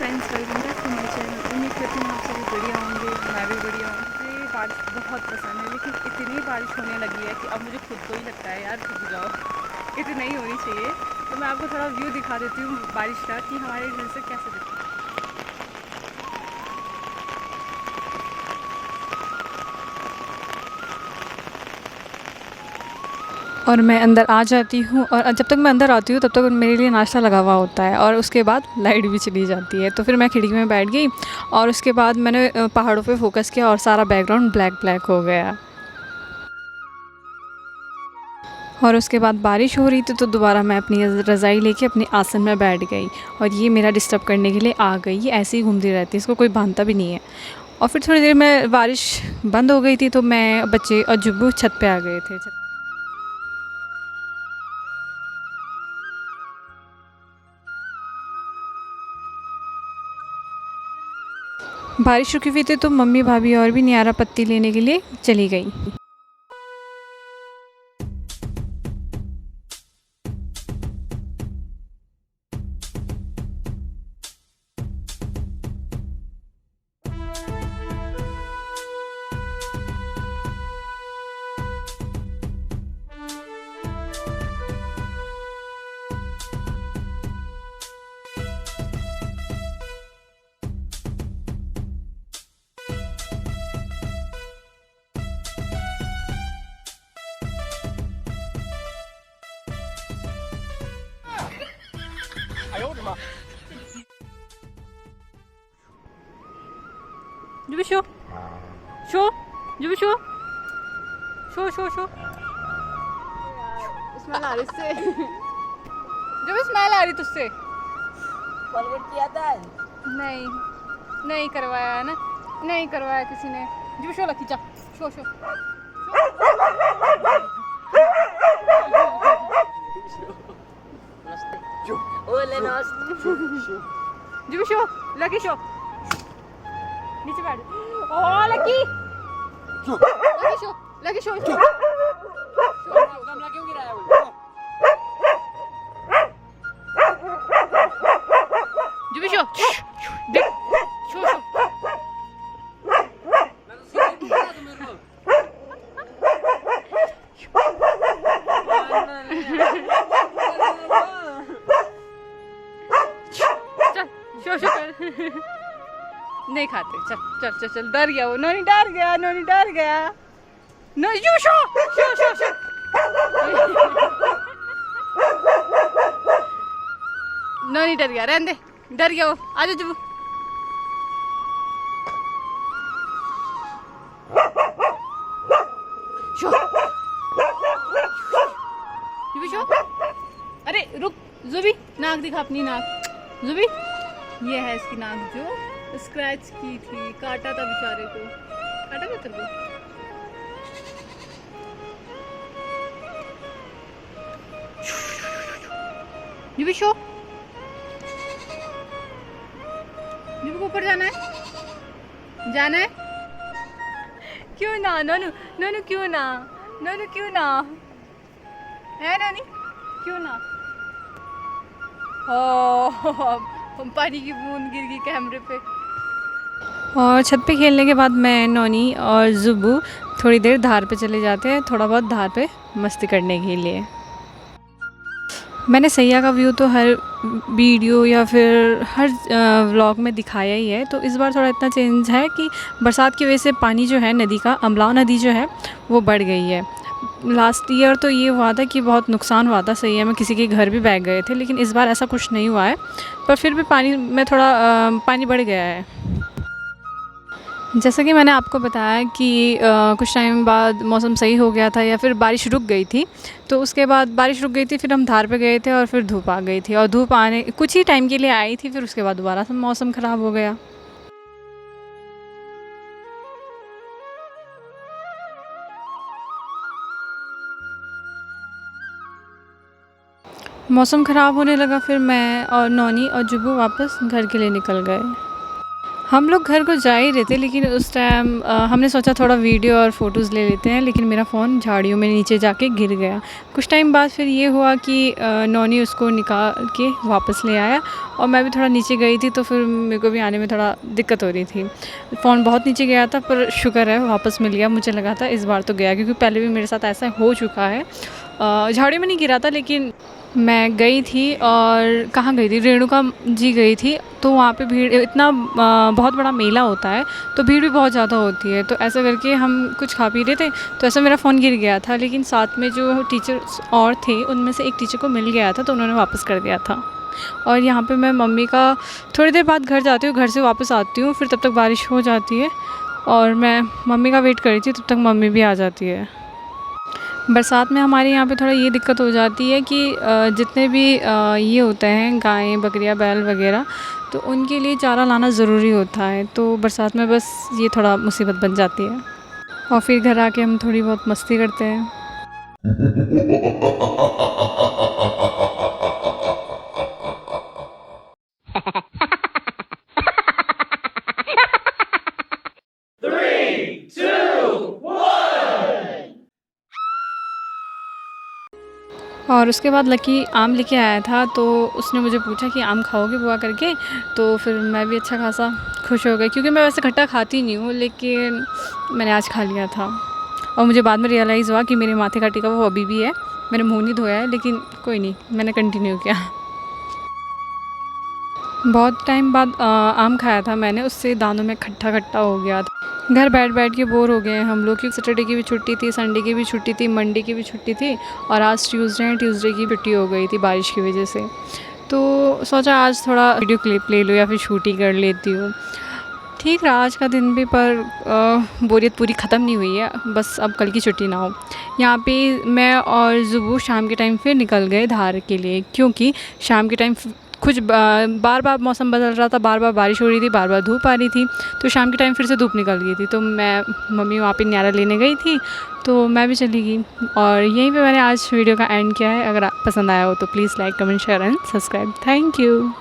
Friends, welcome back to my channel. उम्मीद करती हूँ आप सभी बढ़िया होंगे। मैं भी बढ़िया हूँ। मुझे बारिश बहुत पसंद है, लेकिन इतनी बारिश होने लगी है कि अब मुझे खुद को ही लगता है यार रुक जाओ, इतनी नहीं होनी चाहिए। तो मैं आपको थोड़ा व्यू दिखा देती हूँ बारिश का कि हमारे घर से कैसे दिखता है। और मैं अंदर आ जाती हूँ, और जब तक मैं अंदर आती हूँ तब तक मेरे लिए नाश्ता लगा हुआ होता है, और उसके बाद लाइट भी चली जाती है। तो फिर मैं खिड़की में बैठ गई, और उसके बाद मैंने पहाड़ों पे फोकस किया, और सारा बैकग्राउंड ब्लैक ब्लैक हो गया। और उसके बाद बारिश हो रही थी, तो दोबारा मैं अपनी रज़ाई लेके अपने आसन में बैठ गई, और ये मेरा डिस्टर्ब करने के लिए आ गई। ये ऐसे ही घूमती रहती है, इसको कोई बांधता भी नहीं है। और फिर थोड़ी देर में बारिश बंद हो गई थी, तो मैं, बच्चे और जुब्बू छत पे आ गए थे। बारिश रुकी हुई थी, तो मम्मी भाभी और भी नियारा पत्ती लेने के लिए चली गई। जुबी शो शो जुबी शो शो शो शो स्मेल आ रही इससे। जब स्मेल आ रही तुझसे कोलगेट किया था। नहीं, नहीं करवाया है ना, नहीं करवाया किसी ने। जुबी शो लकी चा शो शो ओले नॉस जुबी शो लकी शो नीचे बैठ। ओ लकी लकी शो लकी शो शो गमला क्यों गिराया वो? जुबी शो देख शो शो मैं तो सीधी बोला तू मेरे को। चल शो शो कर। नहीं खाते। चल चल चल चल, डर गया वो। नोनी डर गया, नोनी डर गया। नो यू शो शो शो शो नोनी डर गया, रहने दे, डर गया वो। आजा जुबू। शो जुबी शो। अरे रुक जुबी, नाक दिखा अपनी नाक। जुबी, ये है इसकी नाक जो स्क्रैच की थी, काटा था बेचारे को। काटा था तेरे को? जुबी शो, जुबी को ऊपर जाना है, जाना है। क्यों ना नोनू, नोनू क्यों ना, नोनू क्यों ना, है नानी क्यों ना। ओ पानी की बूंद गिर गई कैमरे पे। और छत पे खेलने के बाद मैं, नोनी और जुब्बू थोड़ी देर धार पे चले जाते हैं, थोड़ा बहुत धार पे मस्ती करने के लिए। मैंने सैया का व्यू तो हर वीडियो या फिर हर व्लॉग में दिखाया ही है, तो इस बार थोड़ा इतना चेंज है कि बरसात की वजह से पानी जो है नदी का, अमलाव नदी जो है वो बढ़ गई है। लास्ट ईयर तो ये हुआ था कि बहुत नुकसान हुआ था सैया में, किसी के घर भी बह गए थे, लेकिन इस बार ऐसा कुछ नहीं हुआ है। पर फिर भी पानी में थोड़ा पानी बढ़ गया है। जैसा कि मैंने आपको बताया कि कुछ टाइम बाद मौसम सही हो गया था, या फिर बारिश रुक गई थी। तो उसके बाद बारिश रुक गई थी, फिर हम धार पे गए थे, और फिर धूप आ गई थी, और धूप आने कुछ ही टाइम के लिए आई थी, फिर उसके बाद दोबारा से मौसम ख़राब हो गया। मौसम ख़राब होने लगा, फिर मैं और नौनी और जुब्बू वापस घर के लिए निकल गए। हम लोग घर को जा ही रहे थे, लेकिन उस टाइम हमने सोचा थोड़ा वीडियो और फ़ोटोज़ ले लेते हैं, लेकिन मेरा फ़ोन झाड़ियों में नीचे जाके गिर गया। कुछ टाइम बाद फिर ये हुआ कि नौनी उसको निकाल के वापस ले आया, और मैं भी थोड़ा नीचे गई थी, तो फिर मेरे को भी आने में थोड़ा दिक्कत हो रही थी। फ़ोन बहुत नीचे गया था, पर शुक्र है वापस मिल गया। मुझे लगा था इस बार तो गया, क्योंकि पहले भी मेरे साथ ऐसा हो चुका है। झाड़ियों में नहीं गिरा था, लेकिन मैं गई थी, और कहाँ गई थी, रेणुका जी गई थी। तो वहाँ पे भीड़ इतना बहुत बड़ा मेला होता है, तो भीड़ भी बहुत ज़्यादा होती है। तो ऐसा करके हम कुछ खा पी रहे थे, तो ऐसा मेरा फ़ोन गिर गया था, लेकिन साथ में जो टीचर्स और थे उनमें से एक टीचर को मिल गया था, तो उन्होंने वापस कर दिया था। और यहाँ पे मैं मम्मी का थोड़ी देर बाद घर जाती हूँ, घर से वापस आती हूँ, फिर तब तक बारिश हो जाती है, और मैं मम्मी का वेट कर रही थी, तब तक मम्मी भी आ जाती है। बरसात में हमारे यहाँ पे थोड़ा ये दिक्कत हो जाती है कि जितने भी ये होते हैं गायें, बकरियाँ, बैल वगैरह, तो उनके लिए चारा लाना ज़रूरी होता है। तो बरसात में बस ये थोड़ा मुसीबत बन जाती है, और फिर घर आके हम थोड़ी बहुत मस्ती करते हैं। और उसके बाद लकी आम लेके आया था, तो उसने मुझे पूछा कि आम खाओगे बुआ करके। तो फिर मैं भी अच्छा खासा खुश हो गई, क्योंकि मैं वैसे खट्टा खाती नहीं हूँ, लेकिन मैंने आज खा लिया था। और मुझे बाद में रियलाइज़ हुआ कि मेरे माथे का टीका वो अभी भी है, मैंने मुँह नहीं धोया है, लेकिन कोई नहीं, मैंने कंटिन्यू किया। बहुत टाइम बाद आम खाया था मैंने, उससे दांतों में खट्टा खट्टा हो गया था। घर बैठ बैठ के बोर हो गए हैं हम लोग, क्योंकि सैटरडे की भी छुट्टी थी, संडे की भी छुट्टी थी, मंडे की भी छुट्टी थी, और आज ट्यूसडे है, ट्यूसडे की छुट्टी हो गई थी बारिश की वजह से। तो सोचा आज थोड़ा वीडियो क्लिप ले लूँ या फिर शूट ही कर लेती हूँ। ठीक रहा आज का दिन भी, पर बोरियत पूरी ख़त्म नहीं हुई है, बस अब कल की छुट्टी ना हो। यहाँ पे मैं और ज़ुबू शाम के टाइम फिर निकल गए धार के लिए, क्योंकि शाम के टाइम कुछ बार बार मौसम बदल रहा था, बार बार बारिश हो रही थी, बार बार धूप आ रही थी। तो शाम के टाइम फिर से धूप निकल गई थी, तो मैं मम्मी वहाँ पे न्यारा लेने गई थी, तो मैं भी चली गई। और यहीं पे मैंने आज वीडियो का एंड किया है। अगर आप पसंद आया हो तो please like, comment, share and subscribe. Thank you.